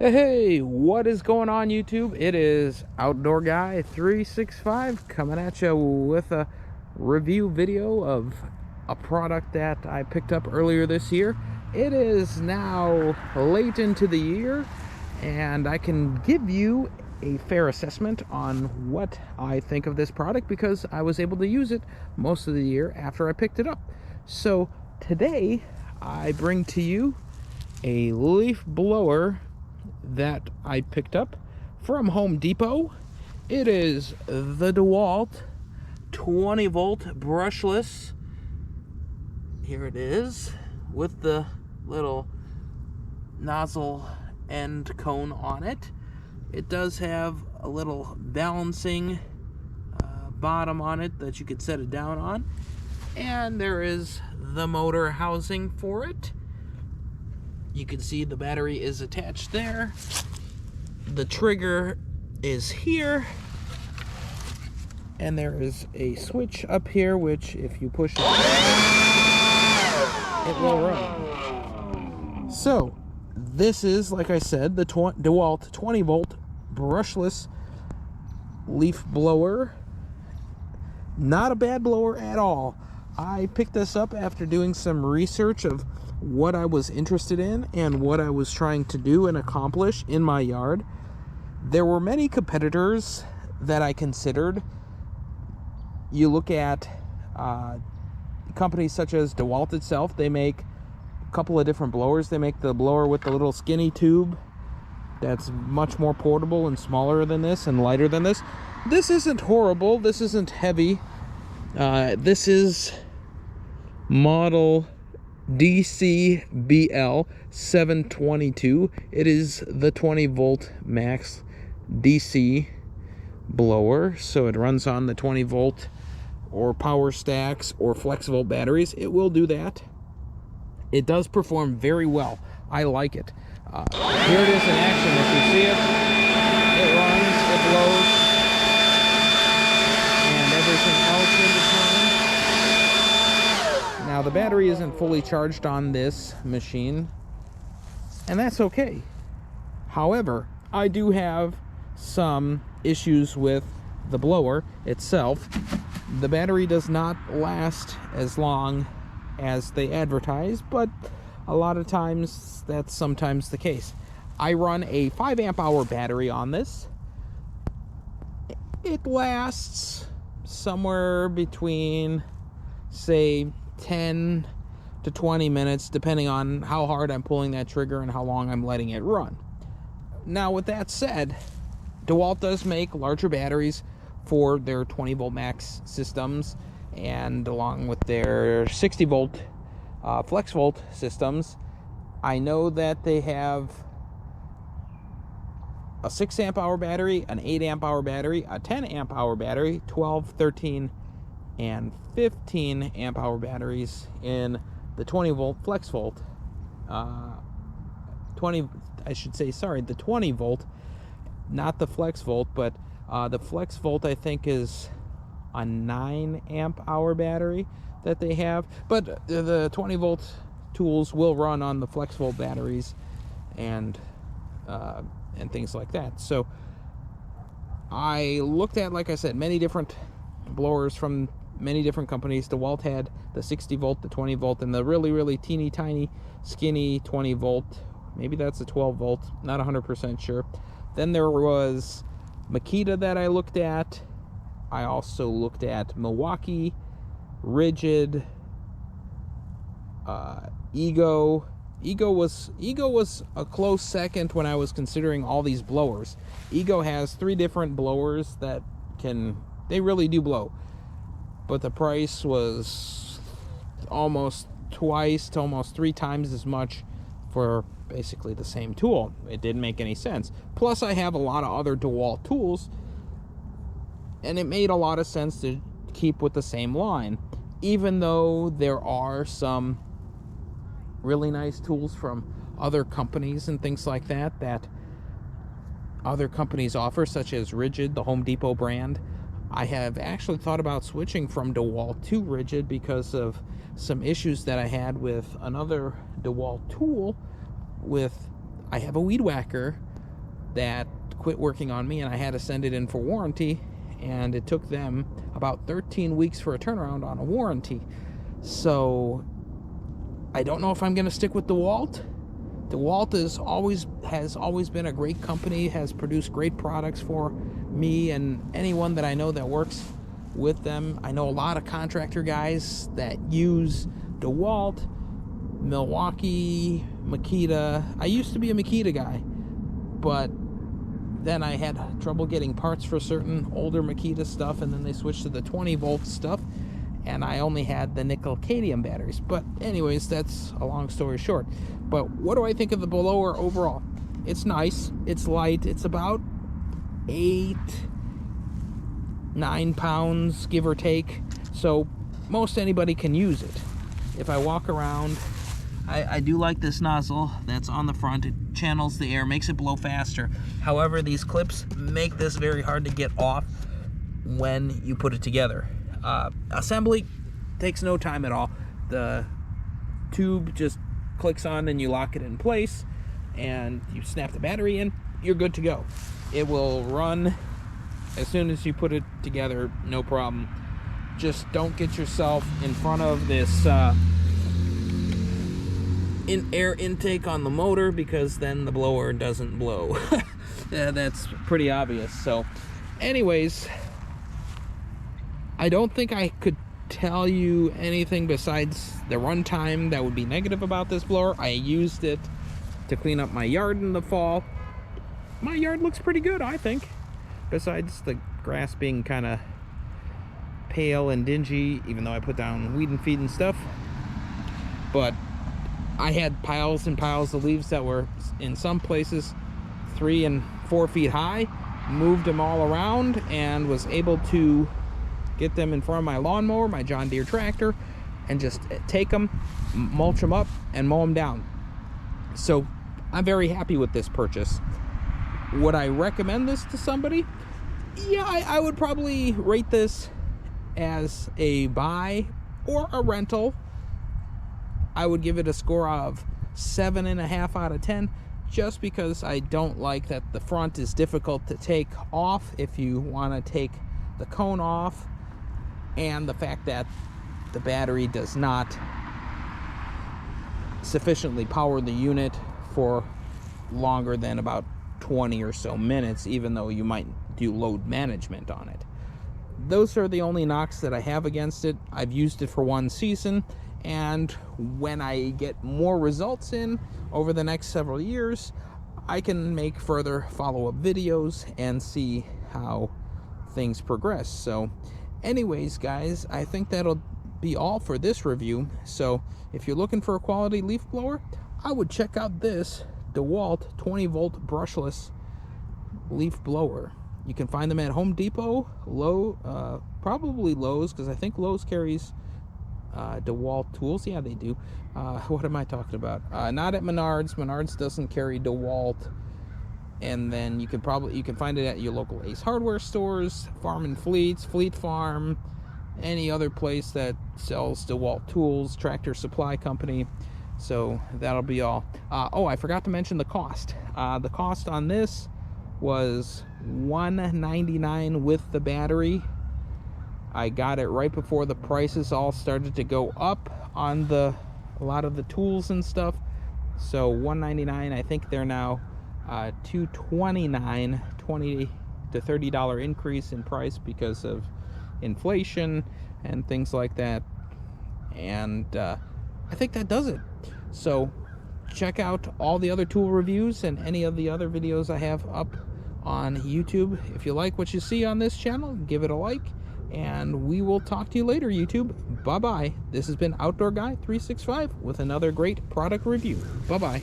Hey, what is going on YouTube? It is Outdoor Guy 365 coming at you with a review video of a product that I picked up earlier this year. It is now late into the year and I can give you a fair assessment on what I think of this product because I was able to use it most of the year after I picked it up. So today I bring to you a leaf blower that I picked up from Home Depot. It is the Dewalt 20V brushless. Here it is with the little nozzle end cone on it. It does have a little balancing bottom on it that you could set it down on, and there is the motor housing for it. You can see the battery is attached there. The trigger is here. And there is a switch up here, which if you push it, it will run. So, this is, like I said, the Dewalt 20V brushless leaf blower. Not a bad blower at all. I picked this up after doing some research of what I was interested in and what I was trying to do and accomplish in my yard. There were many competitors that I considered. You look at companies such as Dewalt itself. They make a couple of different blowers. They make the blower with the little skinny tube that's much more portable and smaller than this and lighter than this. This isn't horrible. This isn't heavy. This is model DCBL 722. It is the 20V max DC blower, so it runs on the 20V or power stacks or flex volt batteries. It will do that. It does perform very well. I like it. Here it is in action. If you see it, it runs, it blows, and everything else in between. Now the battery isn't fully charged on this machine, and that's okay. However, I do have some issues with the blower itself. The battery does not last as long as they advertise, but a lot of times that's sometimes the case. I run a 5 amp hour battery on this. It lasts somewhere between, say, 10 to 20 minutes, depending on how hard I'm pulling that trigger and how long I'm letting it run. Now, with that said, Dewalt does make larger batteries for their 20V max systems, and along with their 60V flex volt systems. I know that they have a 6 amp hour battery, an 8 amp hour battery, a 10 amp hour battery, 12, 13, and 15 amp hour batteries in the 20V flex volt. The 20V, not the flex volt, but the flex volt I think is a 9 amp hour battery that they have, but the 20V tools will run on the flex volt batteries and things like that. So I looked at, like I said, many different blowers from many different companies. DeWalt had the 60V, the 20V, and the really teeny tiny skinny 20V. Maybe that's a 12V, not 100% sure. Then there was Makita that I looked at. I also looked at Milwaukee, Rigid, Ego. Ego was a close second when I was considering all these blowers. Ego has 3 different blowers that they really do blow, but the price was almost twice to almost 3 times as much for basically the same tool. It didn't make any sense. Plus, I have a lot of other DeWalt tools, and it made a lot of sense to keep with the same line, even though there are some really nice tools from other companies and things like that that other companies offer, such as Rigid, the Home Depot brand. I have actually thought about switching from Dewalt to Rigid because of some issues that I had with another Dewalt tool. I have a weed whacker that quit working on me, and I had to send it in for warranty, and it took them about 13 weeks for a turnaround on a warranty. So I don't know if I'm going to stick with Dewalt. Dewalt has always been a great company, has produced great products for me and anyone that I know that works with them. I know a lot of contractor guys that use Dewalt, Milwaukee, Makita. I used to be a Makita guy, but then I had trouble getting parts for certain older Makita stuff, and then they switched to the 20-volt stuff, and I only had the nickel-cadmium batteries. But anyways, that's a long story short. But what do I think of the blower overall? It's nice, it's light, it's about 8-9 pounds, give or take, so most anybody can use it. If I walk around, I do like this nozzle that's on the front. It channels the air, makes it blow faster. However, these clips make this very hard to get off when you put it together. Assembly takes no time at all. The tube just clicks on and you lock it in place, and you snap the battery in, you're good to go. It will run as soon as you put it together, no problem. Just don't get yourself in front of this air intake on the motor, because then the blower doesn't blow. Yeah, that's pretty obvious. So anyways, I don't think I could tell you anything besides the runtime that would be negative about this blower. I used it to clean up my yard in the fall. My yard looks pretty good, I think, besides the grass being kind of pale and dingy, even though I put down weed and feed and stuff. But I had piles and piles of leaves that were in some places 3 and 4 feet high. Moved them all around and was able to get them in front of my lawnmower, my John Deere tractor, and just take them, mulch them up, and mow them down. So I'm very happy with this purchase. Would I recommend this to somebody? Yeah, I would probably rate this as a buy or a rental. I would give it a score of 7.5 out of 10, just because I don't like that the front is difficult to take off if you want to take the cone off, and the fact that the battery does not sufficiently power the unit for longer than about 20 or so minutes, even though you might do load management on it. Those are the only knocks that I have against it. I've used it for 1 season, and when I get more results in over the next several years, I can make further follow-up videos and see how things progress. So anyways, guys, I think that'll be all for this review. So if you're looking for a quality leaf blower, I would check out this Dewalt 20-volt brushless leaf blower. You can find them at Home Depot, probably Lowe's, because I think Lowe's carries Dewalt tools. Yeah, they do. What am I talking about? Not at Menards. Menards doesn't carry Dewalt. And then you can find it at your local Ace Hardware stores, Farm and Fleets, Fleet Farm, any other place that sells Dewalt tools, Tractor Supply Company. So that'll be all. Oh, I forgot to mention the cost. The cost on this was $199 with the battery. I got it right before the prices all started to go up on a lot of the tools and stuff. So $199. I think they're now $229, $20 to $30 increase in price because of inflation and things like that. And I think that does it. So check out all the other tool reviews and any of the other videos I have up on YouTube. If you like what you see on this channel, give it a like, and we will talk to you later, YouTube. Bye-bye. This has been Outdoor Guy 365 with another great product review. Bye-bye.